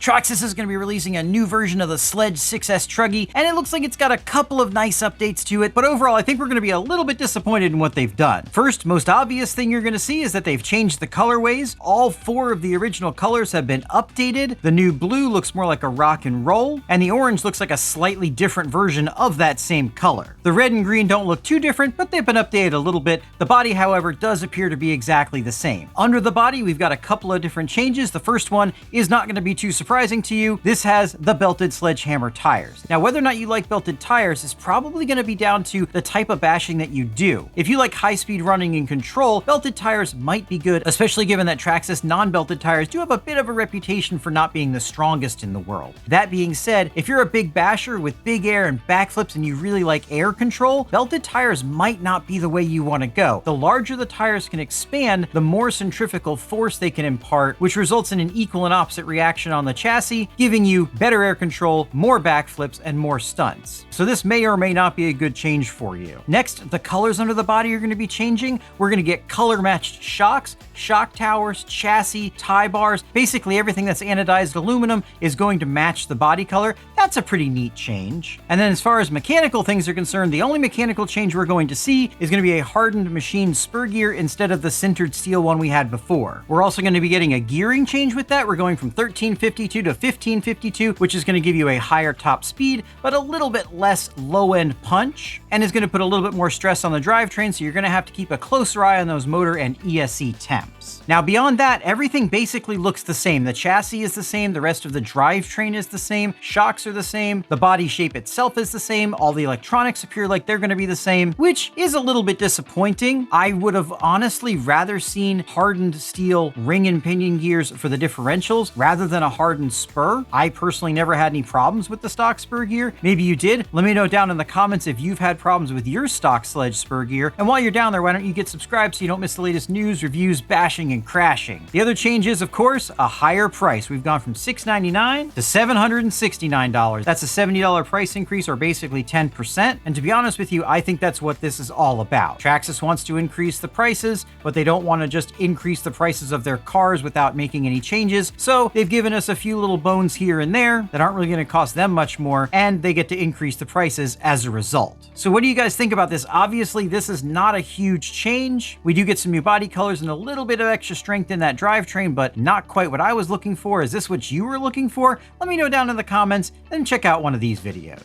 Traxxas is going to be releasing a new version of the Sledge 6S Truggy, and it looks like it's got a couple of nice updates to it, but overall I think we're going to be a little bit disappointed in what they've done. First, most obvious thing you're going to see is that they've changed the colorways. All 4 of the original colors have been updated. The new blue looks more like a rock and roll, and the orange looks like a slightly different version of that same color. The red and green don't look too different, but they've been updated a little bit. The body, however, does appear to be exactly the same. Under the body, we've got a couple of different changes. The first one is not going to be too surprising to you. This has the belted sledgehammer tires. Now, whether or not you like belted tires is probably going to be down to the type of bashing that you do. If you like high-speed running and control, belted tires might be good, especially given that Traxxas non-belted tires do have a bit of a reputation for not being the strongest in the world. That being said, if you're a big basher with big air and backflips and you really like air control, belted tires might not be the way you want to go. The larger the tires can expand, the more centrifugal force they can impart, which results in an equal and opposite reaction on the chassis, giving you better air control, more backflips, and more stunts. So this may or may not be a good change for you. Next, the colors under the body are going to be changing. We're going to get color-matched shocks, shock towers, chassis, tie bars. Basically everything that's anodized aluminum is going to match the body color. That's a pretty neat change. And then as far as mechanical things are concerned, the only mechanical change we're going to see is going to be a hardened machine spur gear instead of the sintered steel one we had before. We're also going to be getting a gearing change with that. We're going from 1352 to 1552, which is going to give you a higher top speed, but a little bit less low-end punch, and is going to put a little bit more stress on the drivetrain, so you're going to have to keep a closer eye on those motor and ESC temps. Now, beyond that, everything basically looks the same. The chassis is the same, the rest of the drivetrain is the same, shocks are the same, the body shape itself is the same, all the electronics appear like they're going to be the same, which is a little bit disappointing. I would have honestly rather seen hardened steel ring and pinion gears for the differentials rather than a hardened spur. I personally never had any problems with the stock spur gear. Maybe you did. Let me know down in the comments if you've had problems with your stock Sledge spur gear. And while you're down there, why don't you get subscribed so you don't miss the latest news, reviews, bashing, and crashing. The other change is, of course, a higher price. We've gone from $699 to $769. That's a $70 price increase, or basically 10%. And to be honest with you, I think that's what this is all about. Traxxas wants to increase the prices, but they don't want to just increase the prices of their cars without making any changes. So they've given us a few little bones here and there that aren't really going to cost them much more, and they get to increase the prices as a result. So what do you guys think about this? Obviously, this is not a huge change. We do get some new body colors and a little bit of extra strength in that drivetrain, but not quite what I was looking for. Is this what you were looking for? Let me know down in the comments and check out one of these videos.